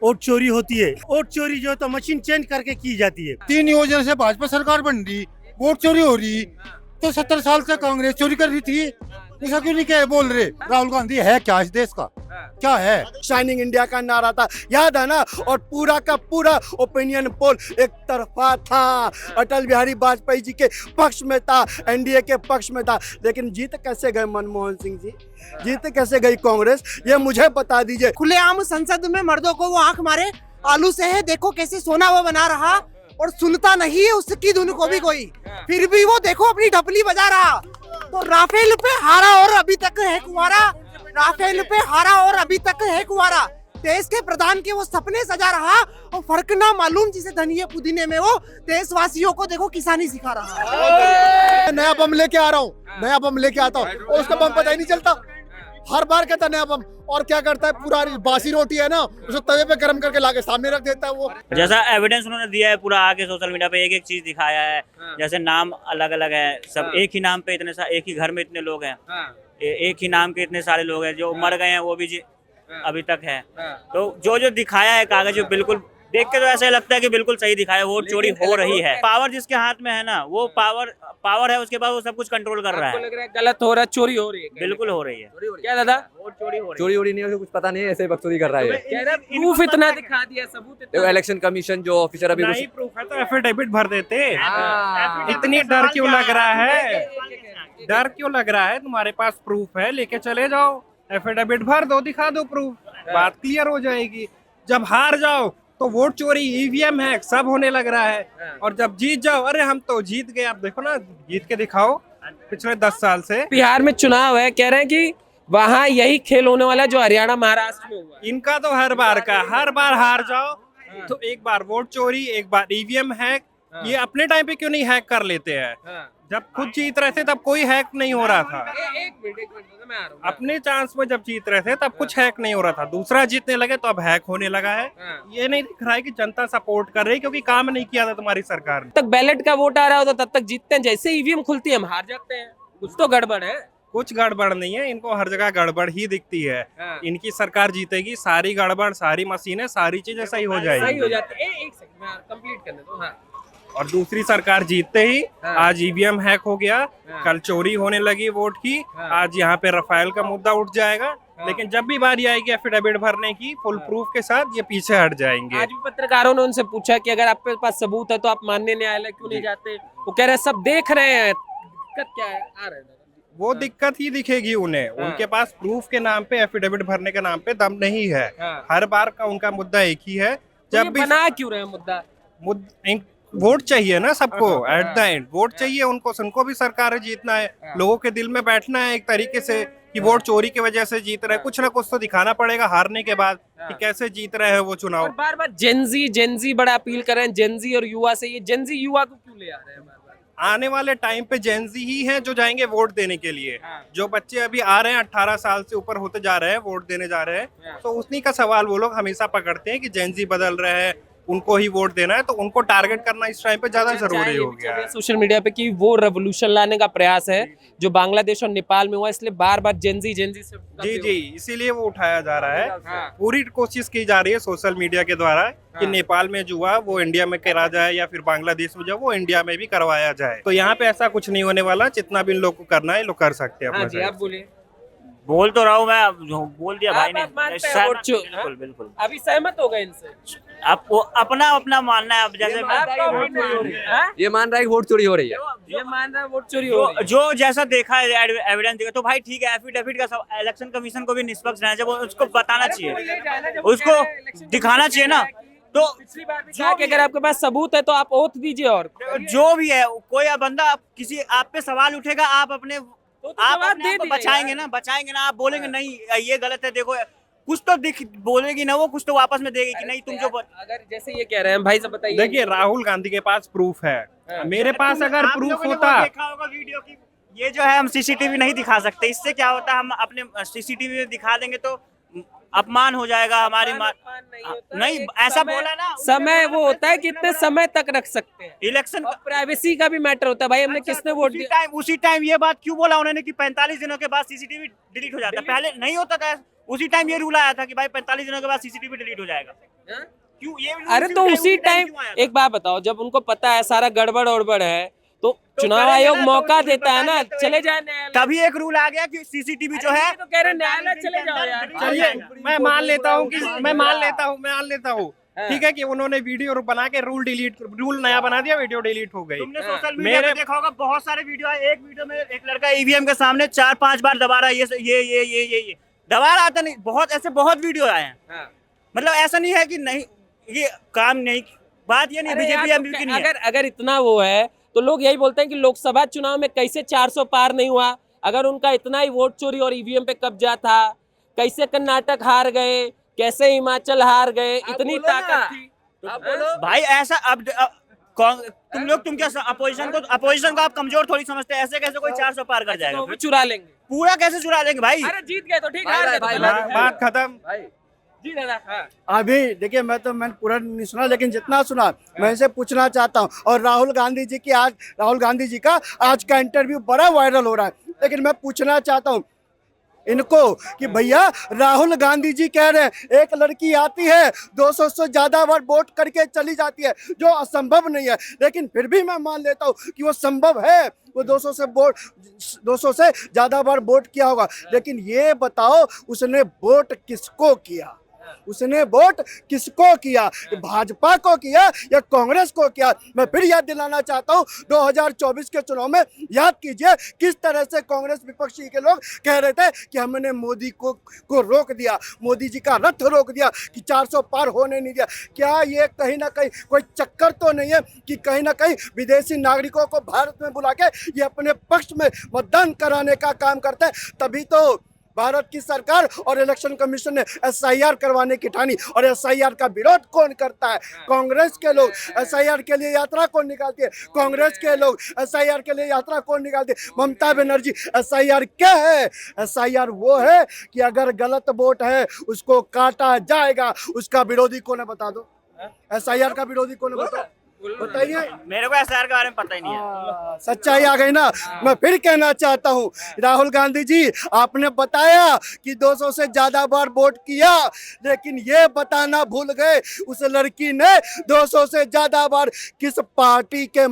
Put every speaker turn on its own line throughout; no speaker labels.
Vote चोरी होती है। वोट चोरी जो तो मशीन चेंज करके की जाती है।
3 योजना से भाजपा सरकार बन रही, वोट चोरी हो रही, तो 70 साल से कांग्रेस चोरी कर रही थी, ऐसा क्यों नहीं क्या बोल रहे? राहुल गांधी है क्या इस देश का? क्या है?
शाइनिंग इंडिया का नारा था, याद है ना? और पूरा का पूरा ओपिनियन पोल एक तरफा था। अटल बिहारी वाजपेयी जी के पक्ष में था, एनडीए के पक्ष में था, लेकिन जीत कैसे गए मनमोहन सिंह जी? जीत कैसे गई कांग्रेस? ये मुझे बता दीजिए।
खुलेआम संसद में मर्दों को वो आंख मारे आलू से है, देखो कैसे सोना वो बना रहा, और सुनता नहीं है उसकी धुन को भी कोई, फिर भी वो देखो अपनी ढपली बजा रहा। तो राफेल पे हारा और अभी तक है कुंवारा, राफेल पे हारा और अभी तक है कुंवारा। देश के प्रधान के वो सपने सजा रहा, और फर्क ना मालूम जिसे धनिये पुदीने में वो देशवासियों को देखो किसानी सिखा रहा।
नया बम लेके आ रहा हूँ, नया बम लेके आता हूँ, और उसका बम पता ही नहीं चलता। हर बार कहता है नया बम, और क्या करता है, पूरा बासी रोटी है ना, उसको तवे पे गर्म करके लाके सामने रख देता है वो।
जैसा एविडेंस उन्होंने दिया है पूरा आके सोशल मीडिया पे, एक एक चीज दिखाया है। जैसे नाम अलग अलग है, सब एक ही नाम पे इतने एक ही घर में इतने लोग हैं, एक ही नाम के इतने सारे लोग हैं, जो मर गए हैं वो भी अभी तक है। तो जो जो दिखाया है कागज, बिल्कुल देख के तो ऐसा लगता है कि बिल्कुल सही दिखाया, वोट चोरी हो रही है। पावर जिसके हाथ में है ना, वो पावर है, उसके बाद वो सब कुछ कंट्रोल कर रहा है।
लग रहा है गलत हो रहा है, चोरी हो रही है?
बिल्कुल हो रही है।
क्या दादा?
वोट चोरी हो रही है।
चोरी वोरी नहीं है, कुछ पता नहीं है, ऐसे ही बकचोदी कर रहा है।
कह रहा है प्रूफ इतना दिखा दिया, सबूत
देखो इलेक्शन कमीशन जो ऑफिसर अभी
नहीं प्रूफ है तो एफिडेविट भर देते। इतनी डर क्यों लग रहा है? डर क्यों लग रहा है? तुम्हारे पास प्रूफ है, लेके चले जाओ, एफिडेविट भर दो, दिखा दो प्रूफ, बात क्लियर हो जाएगी। जब हार जाओ तो वोट चोरी, ईवीएम हैक सब होने लग रहा है, और जब जीत जाओ, अरे हम तो जीत गए, आप देखो ना, जीत के दिखाओ। पिछले 10 साल से
बिहार में चुनाव है, कह रहे हैं कि वहाँ यही खेल होने वाला है जो हरियाणा महाराष्ट्र में हुआ।
इनका तो हर बार का, हर बार हार जाओ तो एक बार वोट चोरी, एक बार ईवीएम हैक। ये अपने टाइम पे क्यों नहीं हैक कर लेते हैं? जब खुद जीत रहे थे तब कोई हैक नहीं हो रहा था।
एक मिनट मैं आ रहा हूँ।
अपने चांस में जब जीत रहे थे तब कुछ हैक नहीं हो रहा था, दूसरा जीतने लगे तो अब हैक होने लगा है। ये नहीं दिख रहा है कि जनता सपोर्ट कर रही है, क्योंकि काम नहीं किया था तुम्हारी सरकार ने।
तक बैलेट का वोट आ रहा होता तब तक जीतते हैं, जैसे ईवीएम खुलती है हम हार जाते हैं। कुछ तो गड़बड़ है।
कुछ गड़बड़ नहीं है, इनको हर जगह गड़बड़ ही दिखती है। इनकी सरकार जीतेगी, सारी गड़बड़, सारी मशीनें, सारी चीजें सही हो
सही हो
जाएगी।
जाती है। एक सेकंड मैं कंप्लीट करने दो। हाँ।
और दूसरी सरकार जीतते ही आज ईवीएम हैक हो गया, कल चोरी होने लगी वोट की, आज यहाँ पे रफाल का मुद्दा उठ जाएगा। लेकिन जब भी बारी आएगी एफिडेविट भरने की फुल प्रूफ के साथ, ये पीछे हट जाएंगे।
आज भी पत्रकारों ने उनसे पूछा कि अगर आपके पास सबूत है तो आप माननीय न्यायालय क्यों नहीं जाते? वो कह रहे हैं सब देख रहे हैं। दिक्कत क्या है? आ रहे हैं।
वो दिक्कत ही दिखेगी उन्हें, उनके पास प्रूफ के नाम पे, एफिडेविट भरने के नाम पे दम नहीं है। हर बार का उनका मुद्दा एक ही है।
जब भी बना क्यों रहे मुद्दा?
वोट चाहिए ना सबको, एट द एंड वोट चाहिए उनको भी सरकार जीतना है, लोगों के दिल में बैठना है एक तरीके से कि वोट चोरी की वजह से जीत रहे हैं। कुछ ना कुछ तो दिखाना पड़ेगा हारने के बाद कि कैसे जीत रहे हैं वो चुनाव।
और बार बार जेनजी बड़ा अपील कर रहे हैं, जेनजी और युवा से। ये जेनजी युवा को क्यों ले आ रहे हैं बार बार?
आने वाले टाइम पे जेनजी ही हैं जो जाएंगे वोट देने के लिए। जो बच्चे अभी आ रहे हैं 18 साल से ऊपर होते जा रहे हैं, वोट देने जा रहे हैं, तो उसी का सवाल वो लोग हमेशा पकड़ते हैं कि जेनजी बदल रहे हैं, उनको ही वोट देना है। तो उनको टारगेट करना इस टाइम पे ज्यादा जरूरी हो गया है
सोशल मीडिया पे कि वो रेवोल्यूशन लाने का प्रयास है जो बांग्लादेश और नेपाल में हुआ, इसलिए बार बार जेनजी से
जी इसीलिए वो उठाया जा रहा है। पूरी कोशिश की जा रही है सोशल मीडिया के द्वारा कि नेपाल में जो हुआ वो इंडिया में करा जाए, या फिर बांग्लादेश में जो वो इंडिया में भी करवाया जाए। तो यहाँ पे ऐसा कुछ नहीं होने वाला, जितना भी इन लोग को करना है लोग कर सकते हैं अपना।
आप बोलिए।
बोल तो रहा हूँ मैं, बोल दिया भाई ने।
बिल्कुल बिल्कुल। अभी सहमत हो गए इनसे?
आप अपना अपना मानना है। अब जैसे
ये मान रहा है कि वोट चोरी हो रही है,
ये मान रहा है वोट चोरी हो रही है।
जो जैसा देखा है एविडेंस देखा, तो भाई ठीक है, एफिडेविट का सब इलेक्शन कमीशन को भी निष्पक्ष रहना चाहिए, उसको बताना चाहिए, उसको दिखाना चाहिए ना। तो
पिछली बार भी कहा कि अगर आपके पास सबूत है तो आप ओथ दीजिए। और
जो भी है, कोई बंदा किसी आप पे सवाल उठेगा, आप अपने आप बचाएंगे ना, आप बोलेंगे नहीं ये गलत है, देखो कुछ तो बोलेगी ना वो, कुछ तो वापस में देगी कि नहीं तुम जो।
अगर जैसे ये कह रहे हैं भाई, सब बताइए।
देखिए राहुल गांधी के पास प्रूफ है, मेरे पास अगर प्रूफ होता।
देखा होगा वीडियो की, ये जो है हम सीसीटीवी नहीं दिखा सकते, इससे क्या होता है हम अपने सीसीटीवी में दिखा देंगे तो अपमान हो जाएगा हमारी
अपमान नहीं होता,
नहीं
एक
ऐसा
समय-
बोला ना
समय वो होता है कि इतने समय तक रख सकते हैं,
इलेक्शन
और प्राइवेसी का भी मैटर होता है भाई, हमने किसने वोट दिया।
उसी टाइम ये बात क्यों बोला उन्होंने कि 45 दिनों के बाद सीसीटीवी डिलीट हो जाता है, पहले नहीं होता था। उसी टाइम ये रूल आया था कि भाई 45 दिनों के बाद सीसीटीवी डिलीट हो जाएगा।
हाँ?
क्यों ये
अरे तो उसी टाइम
क्यों आया था?
एक बात बताओ, जब उनको पता है सारा गड़बड़ उड़बड़ है तो चुनाव
करेंगे
आयोग
ना,
मौका
तो
देता है ना,
बताइए तो
चले जाए न्यायालय।
तभी एक रूल आ गया कि सीसीटीवी जो
अरे
है
ये तो कह रहे न्यायालय चले जाओ यार।
चलिए मैं मान लेता हूँ कि मैं मान लेता हूँ
हाँ।
ठीक है कि उन्होंने वीडियो बना के रूल नया बना दिया, वीडियो डिलीट हो गई।
तुमने
हाँ।
सोशल मीडिया
मेरे-
पे देखा होगा बहुत सारे वीडियो है। एक वीडियो में एक लड़का ईवीएम के सामने 4-5 बार दबा रहा है, ये दबा रहा था। नहीं, बहुत ऐसे बहुत वीडियो आए हैं।
हाँ।
मतलब ऐसा नहीं है कि नहीं ये काम नहीं, बात ये नहीं
अरे यार,
बीजेपी
तो
एमपी की नहीं है।
अगर इतना वो है तो लोग यही बोलते हैं कि लोकसभा चुनाव में कैसे 400 पार नहीं हुआ, अगर उनका इतना ही वोट चोरी और ईवीएम पे कब्जा था, कैसे कर्नाटक हार गए, कैसे हिमाचल हार गए, इतनी ताकत थी।
आप बोलो।
भाई ऐसा अब तुम क्या अपोजिशन को आप कमजोर थोड़ी समझते हैं? ऐसे कैसे कोई 400 पार कर जाएगा?
तो वो चुरा लेंगे।
पूरा कैसे चुरा लेंगे भाई?
अरे जीत गए तो ठीक,
भाई,
हार गए
भाई,
तो
भाई,
गलत है।
बात खत्म।
भाई
जी दादा। हाँ।
अभी देखिए मैंने पूरा नहीं सुना, लेकिन जितना सुना मैं इसे पूछना चाहता हूँ। और राहुल गांधी जी का आज का इंटरव्यू बड़ा वायरल हो रहा है, लेकिन मैं पूछना चाहता हूँ इनको कि भैया राहुल गांधी जी कह रहे हैं एक लड़की आती है 200 से ज्यादा बार वोट करके चली जाती है, जो असंभव नहीं है, लेकिन फिर भी मैं मान लेता हूँ कि वो संभव है। वो 200 से ज्यादा बार वोट किया होगा, लेकिन ये बताओ उसने वोट किसको किया? उसने वोट किसको किया? भाजपा को किया या कांग्रेस को किया? मैं फिर याद दिलाना चाहता हूं 2024 के चुनाव में याद कीजिए किस तरह से कांग्रेस विपक्षी के लोग कह रहे थे कि हमने मोदी को रोक दिया, मोदी जी का रथ रोक दिया, कि 400 पार होने नहीं दिया। क्या ये कहीं ना कहीं कोई चक्कर तो नहीं है कि कहीं ना कहीं विदेशी नागरिकों को भारत में बुला के ये अपने पक्ष में मतदान कराने का काम करते हैं? तभी तो भारत की सरकार और इलेक्शन कमीशन ने एसआईआर करवाने की ठानी। और एसआईआर का विरोध कौन करता है? कांग्रेस के लोग। एसआईआर के लिए यात्रा कौन निकालती है? कांग्रेस के लोग। एसआईआर के लिए यात्रा कौन निकालती है? ममता बनर्जी। एसआईआर क्या है? एसआईआर वो है कि अगर गलत वोट है उसको काटा जाएगा। उसका विरोधी कौन है बता दो? एसआईआर का विरोधी कौन है बताओ, बताइए।
मेरे को एसआर के बारे में पता ही नहीं है।
सच्चाई आ गई ना। मैं फिर कहना चाहता हूँ राहुल गांधी जी, आपने बताया कि 200 से ज्यादा बार वोट किया, लेकिन ये बताना भूल गए उस लड़की ने 200 से ज्यादा बार किस पार्टी के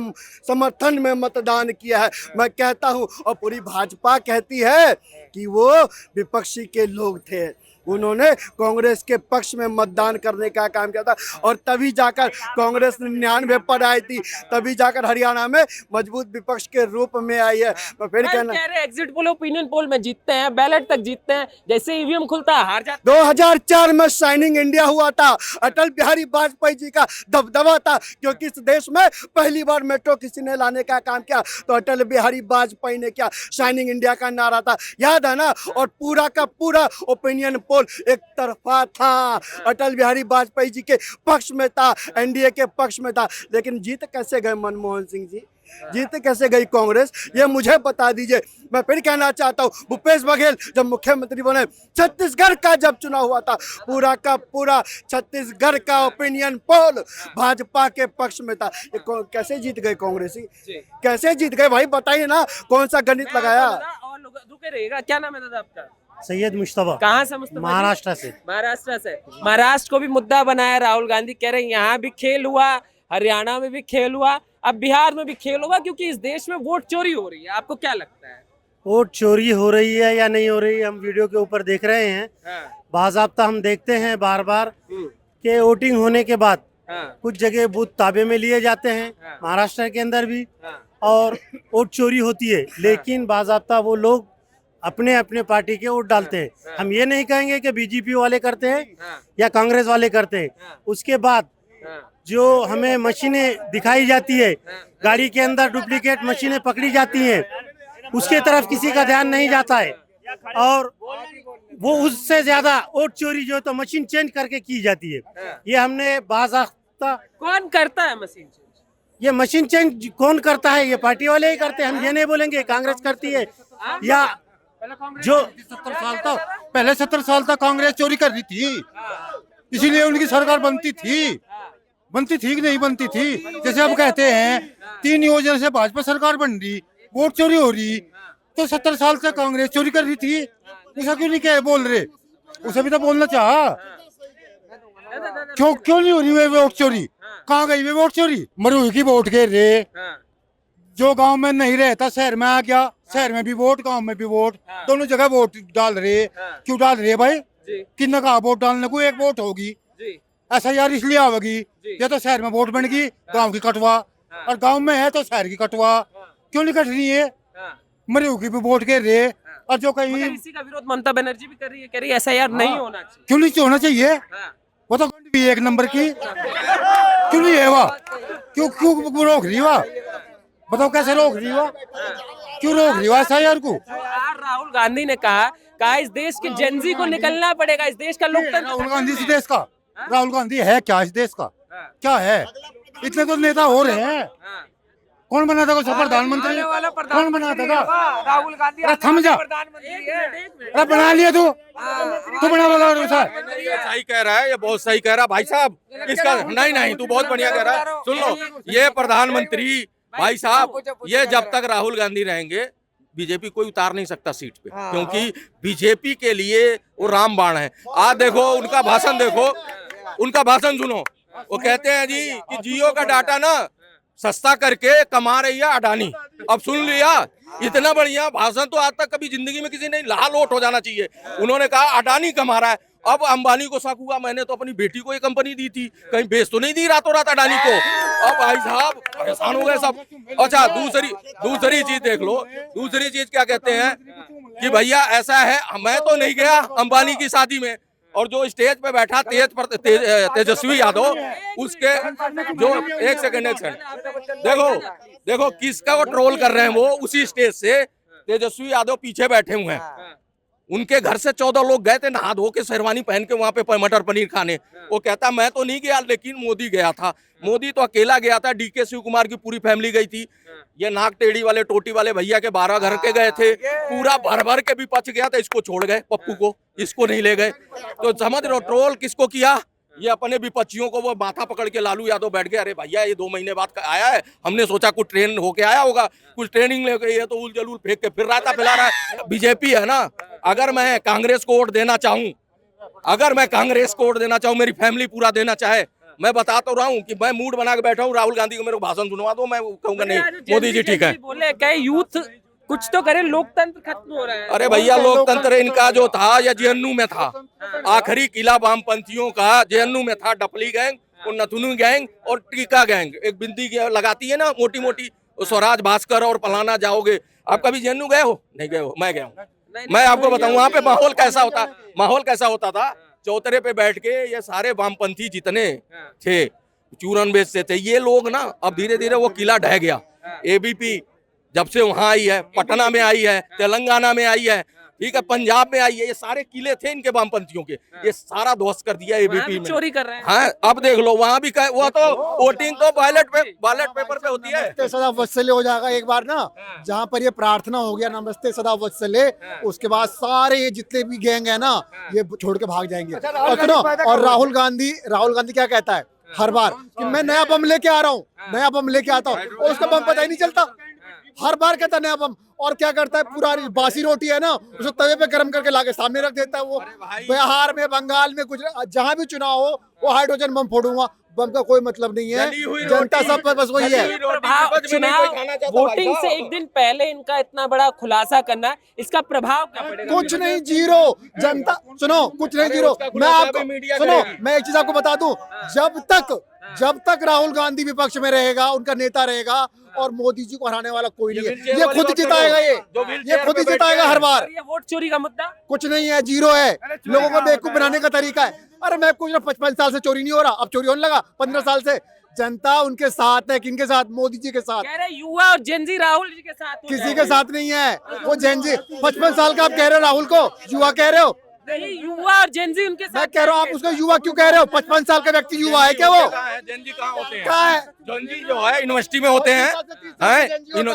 समर्थन में मतदान किया है। मैं कहता हूँ और पूरी भाजपा कहती है कि वो विपक्षी के लोग थे, उन्होंने कांग्रेस के पक्ष में मतदान करने का काम किया था, और तभी जाकर कांग्रेस 99 पर आई थी, तभी जाकर हरियाणा में मजबूत विपक्ष के रूप में आई है। मैं फिर कहना
कह रहे एग्जिट पोल ओपिनियन पोल में जीतते हैं, बैलेट तक जीतते हैं, जैसे ईवीएम खुलता है हार जाते
2004 में शाइनिंग इंडिया हुआ था, अटल बिहारी वाजपेयी जी का दबदबा था, क्योंकि इस देश में पहली बार मेट्रो किसी ने लाने का काम किया तो अटल बिहारी वाजपेयी ने किया। शाइनिंग इंडिया का नारा था, याद है ना? और पूरा का पूरा ओपिनियन पोल एक तरफा था, अटल बिहारी वाजपेयी जी के पक्ष में था, एनडीए के पक्ष में था। लेकिन जीत कैसे गए मनमोहन सिंह जी? जीत कैसे गई कांग्रेस? ये मुझे बता दीजिए। मैं फिर कहना चाहता हूँ भूपेश बघेल जब मुख्यमंत्री बने, छत्तीसगढ़ का जब चुनाव हुआ था, पूरा का पूरा छत्तीसगढ़ का ओपिनियन पोल भाजपा के पक्ष में था। ये कैसे जीत गए कांग्रेसी? कैसे जीत गए भाई बताइए ना, कौन सा गणित लगाया?
और लोग रुके रहेगा। क्या नाम है दादा आपका?
सैयद मुश्तबा,
कहाँ से? मुस्तफा जी?
महाराष्ट्र से।
महाराष्ट्र से। महाराष्ट्र को भी मुद्दा बनाया राहुल गांधी, कह रहे हैं यहाँ भी खेल हुआ, हरियाणा में भी खेल हुआ, अब बिहार में भी खेल होगा, क्योंकि इस देश में वोट चोरी हो रही है। आपको क्या लगता है?
वोट चोरी हो रही है या नहीं हो रही है, हम वीडियो के ऊपर देख रहे हैं। बाज़ाब्ता हम देखते हैं बार बार कि वोटिंग होने के बाद कुछ जगह बूथ ताबे में लिए जाते हैं, महाराष्ट्र के अंदर भी, और वोट चोरी होती है, लेकिन बाज़ाब्ता वो लोग अपने अपने पार्टी के वोट डालते हैं। हम ये नहीं कहेंगे कि बीजेपी वाले करते हैं या कांग्रेस वाले करते हैं। उसके बाद जो हमें मशीनें दिखाई जाती है, गाड़ी के अंदर डुप्लीकेट मशीनें पकड़ी जाती हैं, उसके तरफ किसी का ध्यान नहीं जाता है, और वो उससे ज्यादा वोट चोरी जो तो मशीन चेंज करके की जाती है। ये हमने बाज़ाब्ता।
कौन करता है मशीन चेंज?
ये मशीन चेंज कौन करता है? ये पार्टी वाले ही करते हैं। हम ये नहीं बोलेंगे कांग्रेस करती है या जो
70 साल तक, पहले 70 साल तक कांग्रेस चोरी कर रही थी, इसीलिए उनकी सरकार बनती थी कि नहीं बनती थी। जैसे अब कहते हैं 3 योजना से भाजपा सरकार बन रही, वोट चोरी हो रही, तो 70 साल से कांग्रेस चोरी कर रही थी, उसे क्यों नहीं कह बोल रहे? उसे भी तो बोलना चाहा। क्यों नहीं हो रही वे वोट चोरी? कहाँ गई वे वोट चोरी? मरूही की वोट घेर रहे, जो गांव में नहीं रहता शहर में आ गया, शहर में भी वोट, गांव में भी वोट, दोनों जगह वोट डाल रहे। क्यों डाल रहे भाई? किन्ना कहा वोट डालने को? एक वोट होगी, ऐसा यार इसलिए आवेगी। या तो शहर में वोट बन गई, गांव की कटवा, और गांव में है तो शहर की कटवा। क्यों नहीं कट रही है? मरूही की भी वोट घेर रहे, और जो कहीं
इसी का विरोध ममता बनर्जी भी कर रही है, कह रही है SIR नहीं होना चाहिए।
क्यों नहीं होना चाहिए? वो तो भी 1 नंबर की, क्यों नहीं है वह? क्यों रोक रही वह? बताओ कैसे रोक रही वह? क्यों रोक रही वह SIR को?
राहुल गांधी ने कहा इस देश के जेनजी को निकलना पड़ेगा, इस देश का लोकतंत्र।
राहुल गांधी इस देश का, राहुल गांधी है क्या इस देश का? क्या है? इतने तो नेता हो रहे हैं, कौन बना था प्रधानमंत्री? कौन बना था?
राहुल गांधी
थम जा, अरे बना लिया तू बना
सही कह रहा है, ये बहुत सही कह रहा है भाई साहब। इसका नहीं तू बहुत बढ़िया कह रहा है। सुन लो, ये प्रधानमंत्री भाई साहब, ये जब तक राहुल गांधी रहेंगे बीजेपी कोई उतार नहीं सकता सीट पे, क्योंकि बीजेपी के लिए वो रामबाण है। आज देखो उनका भाषण, देखो उनका भाषण सुनो। वो कहते हैं जी कि जियो का डाटा ना सस्ता करके कमा रही है अडानी। अब सुन लिया, इतना बढ़िया भाषण तो आज तक कभी जिंदगी में किसी ने लाल ओट हो जाना चाहिए। उन्होंने कहा अडानी कमा रहा है, अब अंबानी को शक हुआ, मैंने तो अपनी बेटी को ये कंपनी दी थी, कहीं बेच तो नहीं दी रातों रात अडानी को। अब भाई साहब परेशान हो गए सब। अच्छा दूसरी चीज देख लो, दूसरी चीज क्या कहते हैं कि भैया ऐसा है, मैं तो नहीं गया अंबानी की शादी में, और जो स्टेज पे बैठा तेजस्वी यादव, उसके जो एक सेकंड देखो किसका वो ट्रोल कर रहे हैं। वो उसी स्टेज से तेजस्वी यादव पीछे बैठे हुए हैं, उनके घर से 14 लोग गए थे नहा धो के शेरवानी पहन के वहां पे मटर पनीर खाने। वो कहता मैं तो नहीं गया, लेकिन मोदी गया था। मोदी तो अकेला गया था, DK शिव कुमार की पूरी फैमिली गई थी। ये नाक टेढ़ी वाले टोटी वाले भैया के 12 घर के गए थे, पूरा भर के भी पच गया था। इसको छोड़ गए, पप्पू को, इसको नहीं ले गए। तो समझ रहे हो ट्रोल किसको किया? ये अपने विपक्षियों को। वो माथा पकड़ के लालू यादव बैठ गए, अरे भैया ये 2 महीने बाद आया है, हमने सोचा कुछ ट्रेन होके आया होगा, कुछ ट्रेनिंग ले गई है, तो उल जलूल फेंक के फिर रायता फैला रहा है। बीजेपी है ना, अगर मैं कांग्रेस को वोट देना चाहूँ, मेरी फैमिली पूरा देना चाहे, मैं बता तो रहा हूँ कि मैं मूड बना के बैठा हूँ, राहुल गांधी को मेरे को भाषण सुनवा दो, मैं कहूँगा नहीं मोदी जी ठीक है।
बोले क्या यूथ कुछ तो करे, लोकतंत्र खत्म हो रहा है।
अरे भैया लोकतंत्र इनका जो था या JNU में था, आखिरी किला वामपंथियों का JNU में था। डपली गैंग और नथुनू गैंग और टीका गैंग, एक बिंदी लगाती है ना मोटी मोटी, स्वराज भास्कर और पलाना जाओगे। आप कभी JNU गए हो? नहीं गए हो, मैं गया हूँ। मैं आपको बताऊं वहाँ पे माहौल कैसा होता था। चौतरे पे बैठ के ये सारे वामपंथी जितने थे चूरन बेचते थे ये लोग ना, अब धीरे धीरे वो किला ढह गया। ABP जब से वहां आई है, पटना में आई है, तेलंगाना में आई है, ठीक है, पंजाब में आई है, ये सारे किले थे इनके वामपंथियों के, ये सारा ध्वस्त कर दिया ABP में।
चोरी कर रहे हैं।
हाँ, अब देख लो वहां भी वो तो वोटिंग तो बैलेट पेपर पे होती है।
सदा वत्सल्य हो जाएगा एक बार ना, जहाँ पर ये प्रार्थना हो गया नमस्ते सदा वत्सल्य, उसके बाद सारे ये जितने भी गैंग है ना, ये छोड़ के भाग जाएंगे। और राहुल गांधी क्या कहता है हर बार कि मैं नया बम लेके आ रहा हूँ, नया बम लेके आता हूँ, और उसका बम पता ही नहीं चलता। हर बार कहता नया बम, और क्या करता है, पूरा बासी रोटी है ना, उसे तवे पे गर्म करके लाके सामने रख देता है। वो बिहार में, बंगाल में, कुछ जहां भी चुनाव हो, वो हाइड्रोजन बम फोड़ूंगा, बम का कोई मतलब नहीं है। जनता सब पर बस वही है।
चुनाव वोटिंग से एक दिन पहले इनका इतना बड़ा खुलासा करना, इसका प्रभाव क्या पड़ेगा?
कुछ नहीं, जीरो। जनता सुनो, कुछ नहीं, जीरो। मैं आपको सुनो, मैं एक चीज आपको बता दूं, जब तक राहुल गांधी विपक्ष में रहेगा, उनका नेता रहेगा, और मोदी जी को हराने वाला कोई नहीं है। ये खुद जिताएगा, ये खुद ही जिताएगा हर बार।
ये वोट चोरी का मुद्दा
कुछ नहीं है, जीरो है। लोगों को बेवकूफ बनाने का तरीका है। अरे मैं कुछ 55 साल से चोरी नहीं हो रहा, अब चोरी होने लगा 15 साल से। जनता उनके साथ है, किनके साथ? मोदी जी के साथ।
कह रहे युवा और जेनजी राहुल जी के साथ,
किसी के साथ नहीं है। वो जेनजी 55 साल का आप कह रहे हो राहुल को, युवा कह रहे हो?
नहीं, युवा और जेनजी उनके साथ
मैं कह रहा हूँ आप उसको युवा क्यों कह रहे हो? 55 साल का व्यक्ति युवा है क्या वो?
जनजी कहाँ होते हैं?
कहाँ है?
जनजी जो है यूनिवर्सिटी में होते हैं,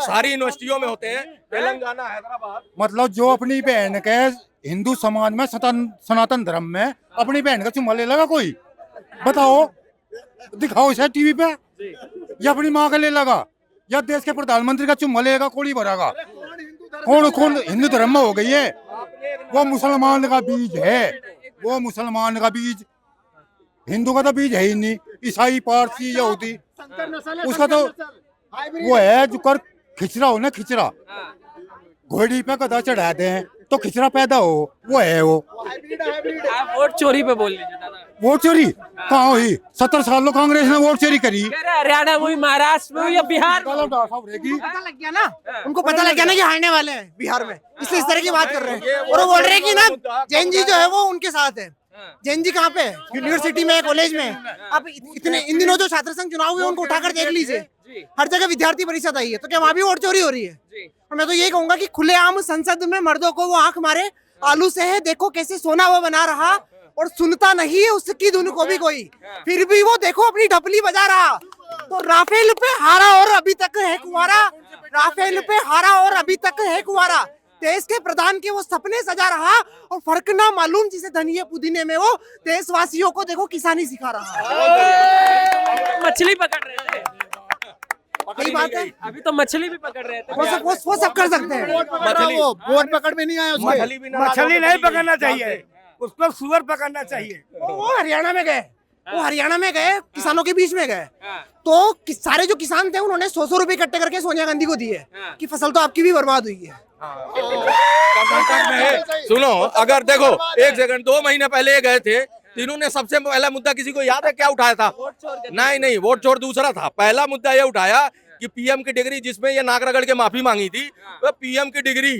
सारी यूनिवर्सिटियों में होते हैं, तेलंगाना, हैदराबाद।
मतलब जो अपनी बहन के हिंदू समाज में सनातन धर्म में अपनी बहन का चुम्मा ले लगा कोई? बताओ, दिखाओ इसे टीवी पे। या अपनी माँ का ले लगा, या देश के प्रधानमंत्री का चुम्मा लेगा, कोड़ी भरागा? कौन कौन हिंदू धर्म में हो गई है? वो मुसलमान का बीज है, वो मुसलमान का बीज। हिंदू का तो बीज है ही नहीं। ईसाई, पारसी, यहूदी, उसका तो वो है जो कर खिचड़ा हो ना, खिचड़ा घोड़ी पे गधा चढ़ाते हैं तो खिचड़ा पैदा हो, वो है वो।
आप वोट चोरी पे बोल लीजिए दादा।
वोट चोरी कहाँ हुई? 70 साल लो कांग्रेस ने वोट चोरी करी।
कह रहे हरियाणा में हुई, महाराष्ट्र में हुई या बिहार में?
पता लग गया ना, उनको पता लग गया ना कि हारने वाले हैं बिहार में, इसलिए इस तरह की बात कर रहे हैं। और वो बोल रहे हैं कि ना जैन जी जो है वो उनके साथ है। जैन जी कहाँ पे है? यूनिवर्सिटी में, कॉलेज में। आप इतने इन दिनों जो छात्र संघ चुनाव हुए उनको उठाकर देख लीजिए, हर जगह विद्यार्थी परिषद आई है, तो क्या वहाँ भी वोट चोरी हो रही है? और मैं तो यही कहूंगा कि खुलेआम संसद में मर्दों को वो आंख मारे, आलू से है देखो कैसे सोना वो बना रहा, और सुनता नहीं है उसकी धुन को भी कोई, फिर भी वो देखो अपनी ढपली बजा रहा। तो राफेल पे हारा और अभी तक है कुंवारा, राफेल पे हारा और अभी तक है कुंवारा। देश के प्रधान के वो सपने सजा रहा, और फर्क ना मालूम जिसे धनिये पुदीने में वो देशवासियों को देखो किसानी सिखा रहा।
मछली पकड़ रहे थे,
यही बात है।
अभी तो मछली भी पकड़ रहे थे।
वो सब कर सकते हैं।
वो बोट पकड़ में नहीं आया उसके।
मछली नहीं पकड़ना चाहिए, उसको सुअर पकड़ना चाहिए।
वो हरियाणा में गए, वो हरियाणा में गए, किसानों के बीच में गए, तो सारे जो किसान थे उन्होंने 100 इकट्ठे करके सोनिया गांधी को दिए कि फसल तो आपकी भी बर्बाद हुई है।
कर्नाटक में सुनो, अगर देखो एक सेकंड, 2 महीने पहले गए थे, इन्होंने सबसे पहला मुद्दा किसी को याद है क्या उठाया था? नहीं, वोट चोर दूसरा था। पहला मुद्दा ये उठाया कि पीएम की डिग्री, जिसमें ये नाक रगड़ के माफी मांगी थी, वो पीएम की डिग्री,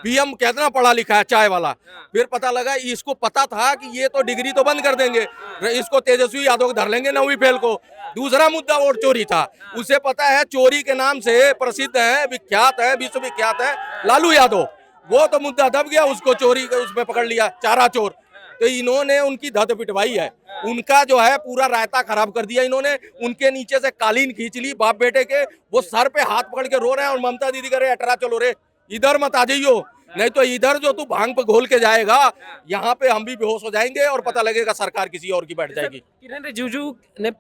पीएम कितना पढ़ा लिखा है, चाय वाला। फिर पता लगा इसको पता था कि ये तो डिग्री तो बंद कर देंगे, इसको तेजस्वी यादव को धर लेंगे 9वीं फेल को। दूसरा मुद्दा वोट चोरी था। उसे पता है चोरी के नाम से प्रसिद्ध है, विख्यात है, विश्वविख्यात है लालू यादव। वो तो मुद्दा दब गया, उसको चोरी उसमें पकड़ लिया, चारा चोर। तो इन्होंने उनकी धत पिटवाई है, उनका जो है पूरा रायता खराब कर दिया इन्होंने। उनके नीचे से कालीन खींच ली बाप बेटे के, वो सर पे हाथ पकड़ के रो रहे हैं, और ममता दीदी कह रहे अटरा चलो रे, इधर मत आ जाइयो, नहीं तो इधर जो तू भांग पे घोल के जाएगा, यहाँ पे हम भी बेहोश हो जाएंगे और पता लगेगा सरकार किसी और की बैठ जाएगी।
किरण रिजिजू ने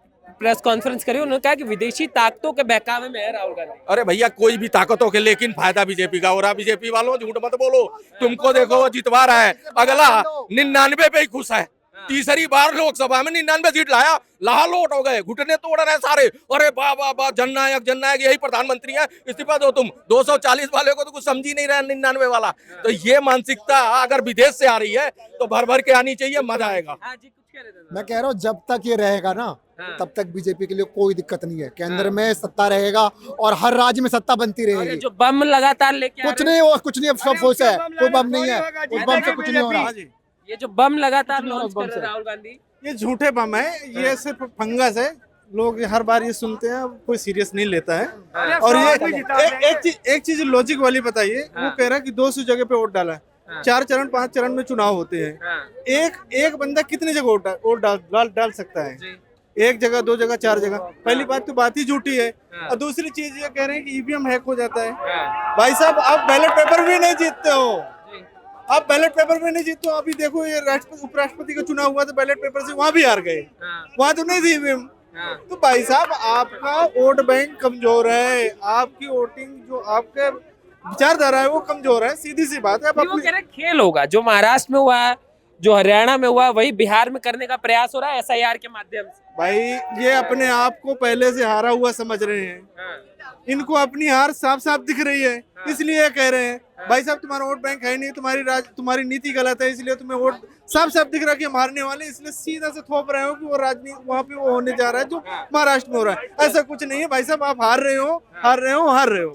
प्रेस कॉन्फ्रेंस करी, उन्होंने कहा कि विदेशी ताकतों के बहकावे में है राहुल गांधी।
अरे भैया कोई भी ताकतों के, लेकिन फायदा बीजेपी का हो रहा। बीजेपी वालों झूठ मत बोलो, तुमको देखो वो जितवा रहा है, अगला 99 पे ही खुश है। तीसरी बार लोकसभा में 99 सीट लाया, लालोट हो गए, घुटने तोड़ रहे सारे। अरे वाह वाह वाह, जननायक जननायक, यही प्रधानमंत्री है, इस्तीफा दो तुम। 240 वाले को तो कुछ समझ ही नहीं रहा 99 वाला। तो ये मानसिकता अगर विदेश से आ रही है तो भर भर के आनी चाहिए, मजा आएगा।
मैं कह रहा हूँ जब तक ये रहेगा ना, तब तक बीजेपी के लिए कोई दिक्कत नहीं है। केंद्र में सत्ता रहेगा और हर राज्य में सत्ता बनती रहेगी।
जो बम लगातार लेके
कुछ नहीं, वो कुछ नहीं, अब सब फोर्स है, कोई बम नहीं है, उस बम से कुछ नहीं हो रहा।
ये जो बम लगातार लॉन्च कर रहे हैं राहुल गांधी,
ये झूठे बम है, ये सिर्फ फंगस है। लोग हर बार ये सुनते हैं, कोई सीरियस नहीं लेता है। और ये एक चीज लॉजिक वाली बताइए, वो कह रहा है कि 200 जगह पे वोट डाला है, 4 चरण 5 चरण में चुनाव होते हैं। एक बंदा कितनी जगह वोट डाल सकता है? 1 जगह, 2 जगह, 4 जगह। पहली बात तो बात ही झूठी है। और दूसरी चीज ये कह रहे हैं कि ईवीएम हैक हो जाता है। भाई साहब, आप बैलेट पेपर भी नहीं जीतते हो, आप बैलेट पेपर में नहीं जीतते हो। अभी देखो ये उपराष्ट्रपति का चुनाव हुआ था, बैलेट पेपर से वहां भी हार गए, वहां तो नहीं थी ईवीएम। तो भाई साहब, आपका वोट बैंक कमजोर है, आपकी वोटिंग जो आपके विचारधारा है वो कमजोर है, सीधी सी बात है।
वो कह रहे खेल होगा, जो महाराष्ट्र में हुआ, जो हरियाणा में हुआ, वही बिहार में करने का प्रयास हो रहा है SIR के माध्यम से।
भाई ये अपने आप को पहले से हारा हुआ समझ रहे हैं, इनको अपनी हार साफ साफ दिख रही है, इसलिए कह रहे हैं भाई साहब तुम्हारा वोट बैंक है नहीं, तुम्हारी नीति गलत है, इसलिए तुम्हें वोट साफ साफ दिख रहा है कि हम हारने वाले, इसलिए सीधा से थोप रहे हो कि वो राजनीति वहाँ पे वो होने जा रहा है जो महाराष्ट्र में हो रहा है। ऐसा कुछ नहीं है भाई साहब, आप हार रहे हो।